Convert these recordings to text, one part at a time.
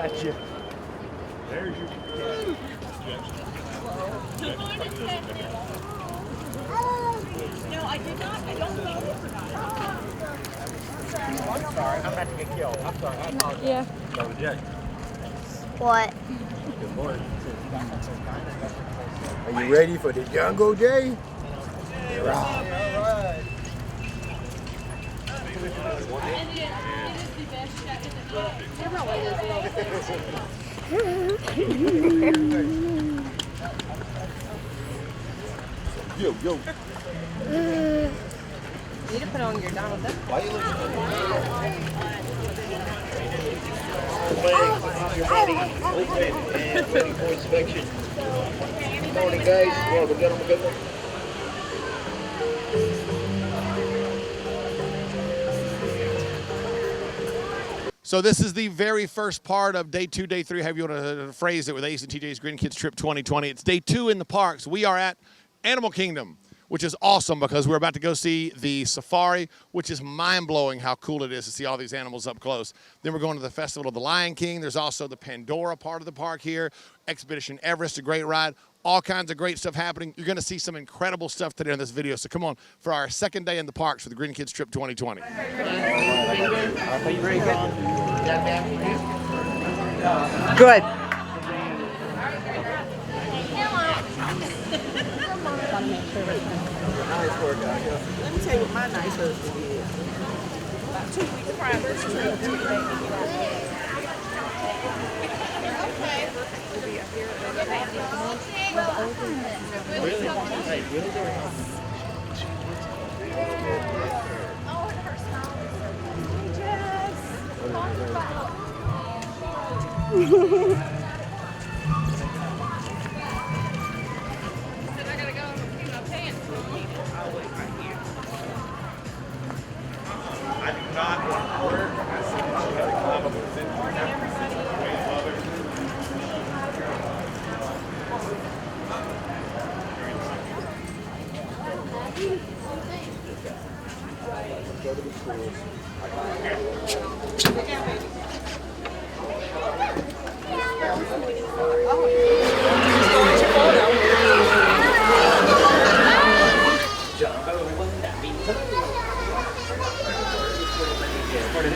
Gotcha. There's your No, I did not. I don't know. I'm sorry. I'm about to get killed. I'm sorry. I apologize. Yeah. What? Good morning. Are you ready for the jungle day? All right. Yo. You need to put on your Donald Duck. Why you and ready for inspection. Good morning, guys. Well, we got them a good one. So this is the very first part of day 2, day 3, however you want to phrase it, with Ace and TJ's Grin Kids Trip 2020. It's day 2 in the parks. We are at Animal Kingdom, which is awesome because we're about to go see the safari, which is mind-blowing how cool it is to see all these animals up close. Then we're going to the Festival of the Lion King. There's also the Pandora part of the park here. Expedition Everest, a great ride. All kinds of great stuff happening. You're going to see some incredible stuff today in this video. So come on for our second day in the parks for the Grin Kids Trip 2020. Good. Nice work out here. Let me tell you what my nice husband is. About 2 weeks prior to this trip,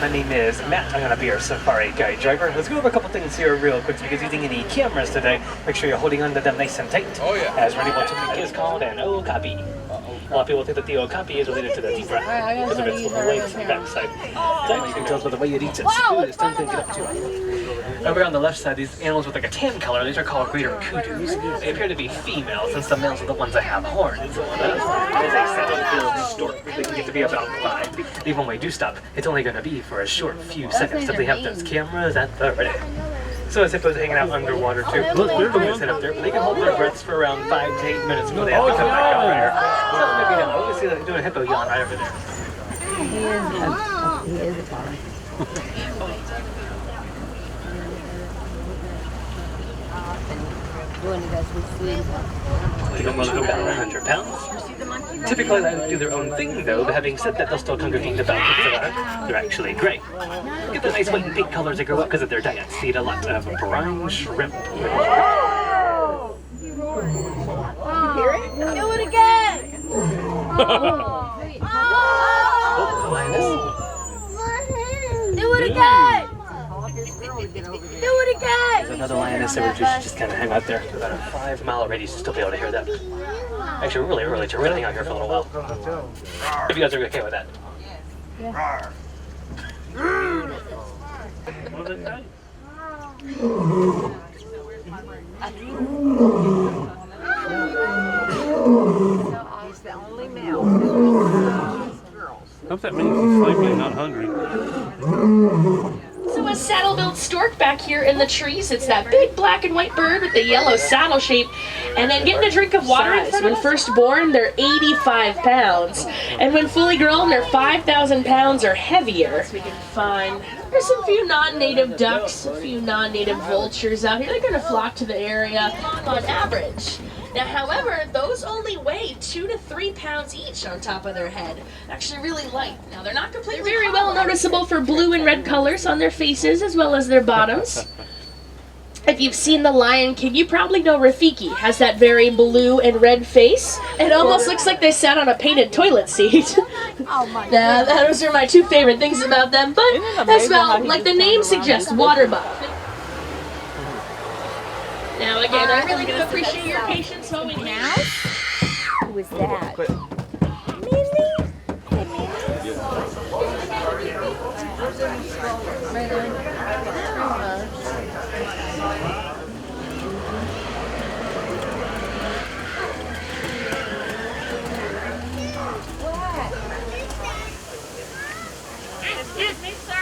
My name is Matt. I'm going to be your safari guide driver. Let's go over a couple things here real quick because using any cameras today, make sure you're holding onto them nice and tight. Oh, yeah. As we're able to make is called an okapi. A lot of people think that the okapi is related to the zebra because of its little legs and backside. It's actually controlled by the way it eats its food. It's time to get up to it. Over on the left side, these animals with like a tan color, these are called greater kudus. They appear to be females since the males are the ones that have horns. It is a saddle-billed stork. They can get to be about 5. Even when we do stop, it's only going to be for a short few seconds. Simply have those cameras at the ready. So as if it was hanging out underwater too. Look, they're going to sit up there, but they can hold their breaths for around 5 to 8 minutes before they have to come back out right here. So maybe now, we see them doing a hippo yawn right over there. He is a farm. They go more than about 100 pounds. Typically, they do their own thing, though, but having said that, they'll still congregate about they're actually gray. Get the nice white and pink colors they grow up because of their diets. They eat a lot of brine shrimp. Do it again! Do it again! Do it again! There's another lioness that we just kind of hang out there. About a 5-mile radius to still be able to hear them. Actually, really early to really hang out here for a little while. If you guys are okay with that. Yeah. He's the only male. Hope that means he's sleepy and not hungry. So a saddle-billed stork back here in the trees. It's that big black and white bird with the yellow saddle shape. And then getting a drink of water. When first born, they're 85 pounds. And when fully grown, they're 5,000 pounds or heavier. We can find there's a few non-native ducks, a few non-native vultures out here. They're going to flock to the area on average. Now, however, those only weigh 2 to 3 pounds each on top of their head. Actually really light. Now, they're not completely very well noticeable for blue and red colors on their faces as well as their bottoms. If you've seen The Lion King, you probably know Rafiki has that very blue and red face. It almost looks like they sat on a painted toilet seat. Oh my Now, those are my two favorite things about them, but as well, like the name suggests, water buff. Now again, I really do appreciate your patience while we now. Who was that? Excuse me, sir.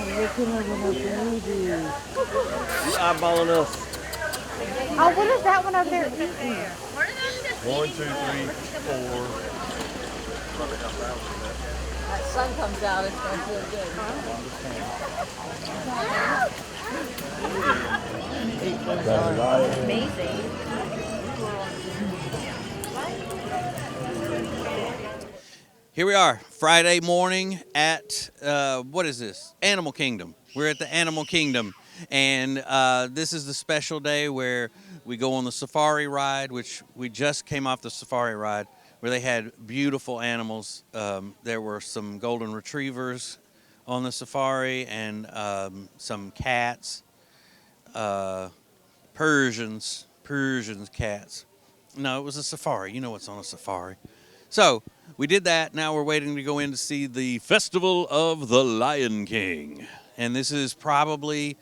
You eyeballing us. Oh, what is that one over there eating? 1, 2, 3, 4. That sun comes out, it's going to feel good. Amazing. Here we are, Friday morning at, what is this? Animal Kingdom. We're at the Animal Kingdom, and this is the special day where we go on the safari ride, which we just came off the safari ride, where they had beautiful animals. There were some golden retrievers on the safari and some cats, Persian cats. No, it was a safari. You know what's on a safari. So we did that. Now we're waiting to go in to see the Festival of the Lion King. And this is probably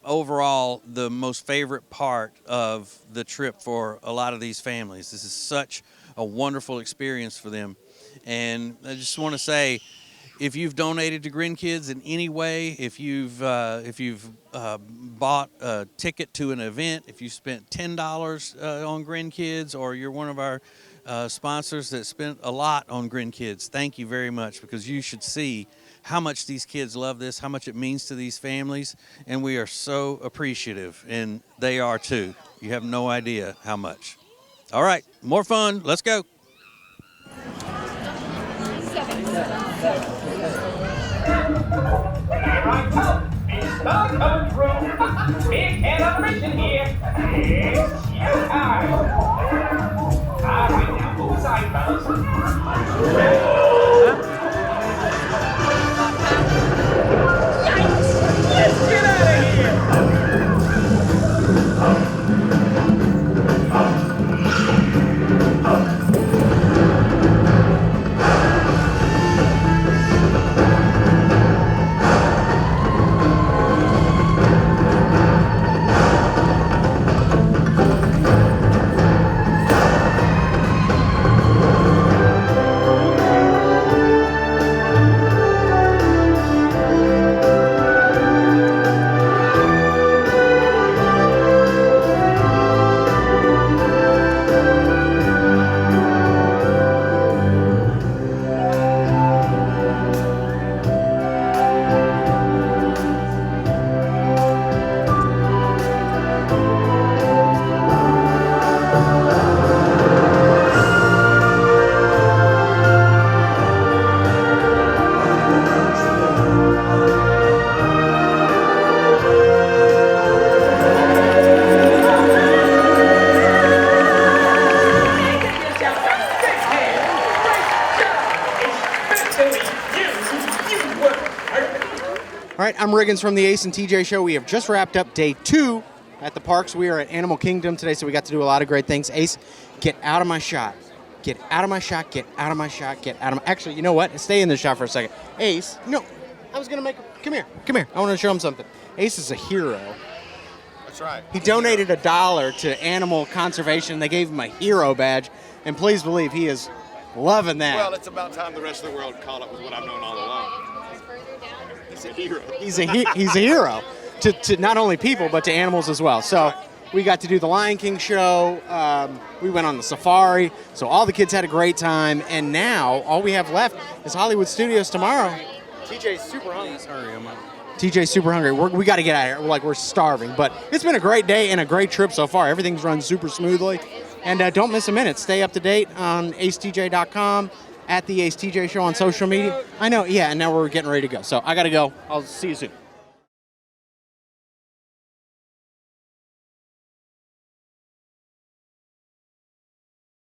overall the most favorite part of the trip for a lot of these families. This is such a wonderful experience for them. And I just want to say, if you've donated to Grin Kids in any way, if you've bought a ticket to an event, if you spent $10 on Grin Kids, or you're one of our sponsors that spent a lot on Grin Kids, thank you very much, because you should see how much these kids love this, how much it means to these families, and we are so appreciative, and they are too. You have no idea how much. All right, more fun. Let's go. It's coming through. Big celebration here. It's showtime. All right, now move aside, fellas. Let's get out of here. All right, I'm Riggins from the Ace and TJ Show. We have just wrapped up day 2 at the parks. We are at Animal Kingdom today, so we got to do a lot of great things. Ace, get out of my shot. Get out of my shot, get out of my shot, get out of my... Actually, you know what? Stay in the shot for a second. Ace, no, I was going to make... Come here. I want to show him something. Ace is a hero. That's right. He donated $1 to animal conservation. They gave him a hero badge, and please believe he is loving that. Well, it's about time the rest of the world caught up with what I've known all along. He's a hero. He's a hero to not only people, but to animals as well. So we got to do the Lion King show. We went on the safari. So all the kids had a great time. And now all we have left is Hollywood Studios tomorrow. TJ's super hungry. TJ's super hungry. We got to get out of here. We're starving. But it's been a great day and a great trip so far. Everything's run super smoothly. And don't miss a minute. Stay up to date on acetj.com. at the Ace TJ Show on social media. I know, yeah, and now we're getting ready to go. So I got to go. I'll see you soon.